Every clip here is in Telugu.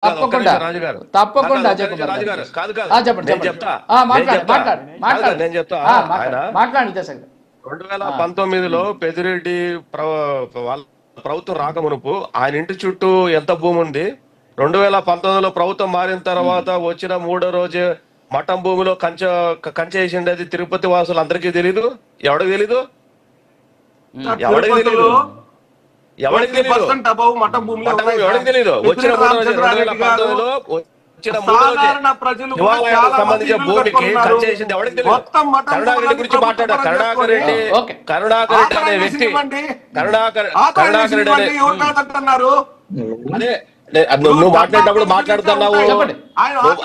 తప్పకుండా రాజుగారు తప్పకుండా అజయ్ కుమార్ రాజుగారు కాదు కాదు చెప్పండి నేను చెప్తా నేను చెప్తా ఆయన 2019లో పెద్దిరెడ్డి వాళ్ళ ప్రభుత్వం రాకమునుపు ఆయన ఇంటి చుట్టూ ఎంత భూమి ఉంది, 2019లో ప్రభుత్వం మారిన తర్వాత వచ్చిన 3వ రోజు మఠం భూమిలో కంచె వేసిండి. అది తిరుపతి వాసులు అందరికీ తెలీదు? ఎవరికి తెలీదు? ఎవరికి తెలీదు? ఎవరికి తెలీదు? ఎవరికి తెలీదు? వచ్చిన 2019లో వచ్చిన 3 రోజు సంబంధించిన భూమికి కంచె వేసింది ఎవరికి తెలియదు? కరుణాకర్ గురించి మాట్లాడారు. కరుణాకర్ రెడ్డి అనే వ్యక్తి కరుణాకర్ రెడ్డి అదే నువ్వు మాట్లాడేటప్పుడు మాట్లాడుతున్నావు,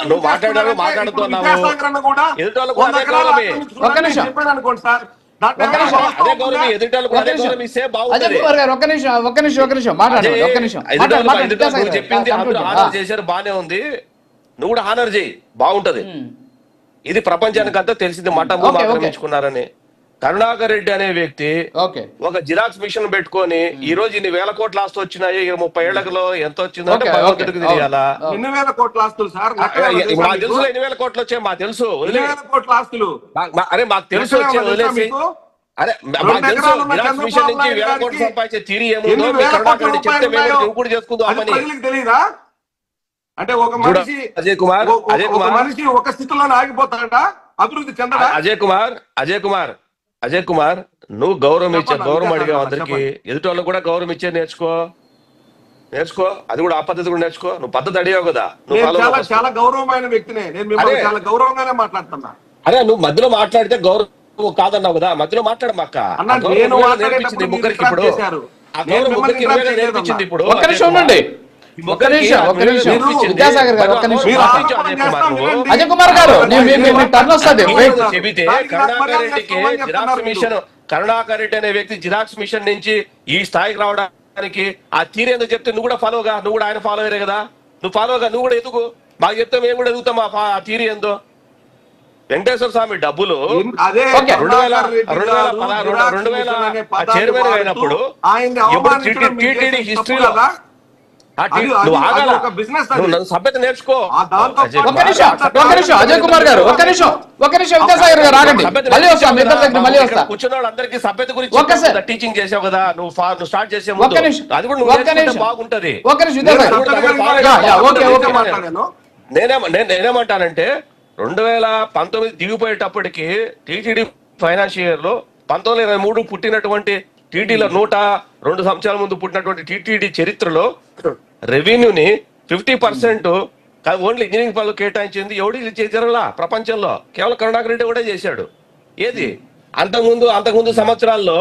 నువ్వు మాట్లాడేటప్పుడు మాట్లాడుతున్నావు. ఎదుటోళ్ళకు అదే గౌరవమే, అదే గౌరవం. ఎదుటోళ్ళకు అదే గౌరవం ఇస్తే బాగుంటుంది. చెప్పింది అందరూ ఆనర్ చేశారు, బానే ఉంది. నువ్వు కూడా ఆనర్ చేయి, బాగుంటది. ఇది ప్రపంచానికి అంతా తెలిసింది మఠము ఆక్రమించుకున్నారని. కరుణాకర్ రెడ్డి అనే వ్యక్తి ఒక జిరాక్స్ మిషన్ పెట్టుకొని ఈ రోజు ఇన్ని వేల కోట్ల ఆస్తులు వచ్చినాయి. 30 ఏళ్లలో ఎంత వచ్చిందంటే భగవంతుడికి తెలియాలా? మాకు తెలుసు ఎన్ని వేల కోట్లు వచ్చాయి, మాకు తెలుసు. అరే మాకు తెలుసు వచ్చే వదిలేసి, అరే మాకు తెలుసు జిరాక్స్ మిషన్ నుంచి వేల కోట్లు సంపాదించే తీరి ఏముందో కరుణాకర్ రెడ్డి చెప్తే మేము ఇంకోటి చేసుకుందాం అని. అంటే ఒక మనిషి మనిషి ఒక స్థితిలో ఆగిపోతాడట, అభివృద్ధి చెందడా? అజయ్ కుమార్ నువ్వు గౌరవం అడిగావు అందరికి. ఎదుటోళ్ళకు కూడా గౌరవం ఇచ్చే నేర్చుకో. అది కూడా ఆ పద్ధతి కూడా నేర్చుకో. నువ్వు పద్ధతి అడిగావు కదా, చాలా గౌరవమైన వ్యక్తినే నేను, చాలా గౌరవంగానే మాట్లాడుతున్నా. అరే నువ్వు మధ్యలో మాట్లాడితే గౌరవం కాదన్నావు కదా, మధ్యలో మాట్లాడమాక. నేర్పించింది ముగ్గురికి ఇప్పుడు, ఆ గౌరవం ముగ్గురికి నేర్పించింది ఇప్పుడు. విద్యాసాగర్ గారు అజయ్ కుమార్ గారు కరుణాకర్ రెడ్డి అనే వ్యక్తి జిరాక్స్ మిషన్ నుంచి ఈ స్థాయికి రావడానికి ఆ తీరేందుకు చెప్తే నువ్వు కూడా ఫాలోగా, నువ్వు కూడా ఆయన ఫాలో అయ్యారే కదా, నువ్వు ఫాలోగా నువ్వు కూడా ఎదుగు. మాకు చెప్తే మేము కూడా ఎదుగుతాం ఆ తీరి ఏందో. వెంకటేశ్వర స్వామి డబ్బులు 2000 చైర్మన్ అయినప్పుడు టీటీడీ హిస్టరీలో సభ్యత నేర్చుకో. అజయ్ కుమార్ గారు ఒక్క నిమిషం విద్యాసాగర్ గారు ఆగండి, కూర్చున్న వాళ్ళందరికీ సభ్యత గురించి టీచింగ్ చేసావు కదా, నువ్వు స్టార్ట్ చేసే అది కూడా బాగుంటది. నేనేమంటానంటే 2019 దిగిపోయేటప్పటికి టీటీడీ ఫైనాన్షియల్ ఇయర్ లో 1923 పుట్టినటువంటి టీటీలో 102 సంవత్సరాల ముందు పుట్టినటువంటి టీటీడీ చరిత్రలో రెవెన్యూని 50% ఓన్లీ ఇంజనీరింగ్ పనులు కేటాయించింది ఎవడు చేశారలా ప్రపంచంలో? కేవలం కరుణాకర్ రెడ్డి కూడా చేశాడు. ఏది అంతకుముందు సంవత్సరాల్లో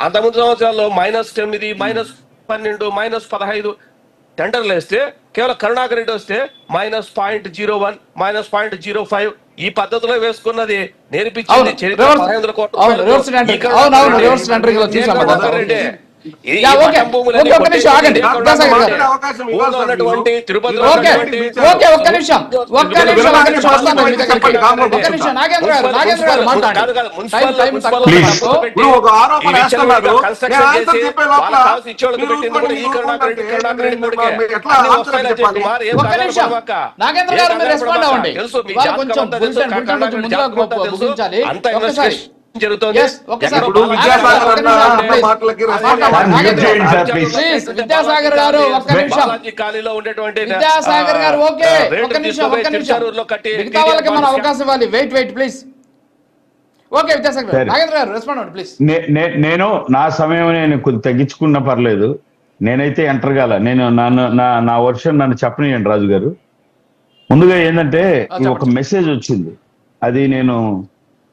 -9, -12, -15 టెండర్లు వేస్తే కేవలం కరుణాకర్ రెడ్డి వస్తే -0.01, -0.05 ఈ పద్ధతిలో వేసుకున్నది నేర్పించింది చరిత్ర. జరుగుతుంది. విద్యాసాగర్ గారు ఖాళీలో ఉండేటువంటి విద్యాసాగర్ గారు మిగతా వాళ్ళకి మనం అవకాశం ఇవ్వాలి. Wait please. ఓకే విద్యాసాగర్ గారు, నాగేంద్ర గారు రెస్పాండ్ అవ్వండి ప్లీజ్. నేను నా సమయం నేను కొద్ది తగ్గించుకున్నా పర్లేదు, నేనైతే ఎంటర్ కాల. నేను నా వర్షన్ నన్ను చెప్పనియండి రాజు గారు. ముందుగా ఏంటంటే ఒక మెసేజ్ వచ్చింది, అది నేను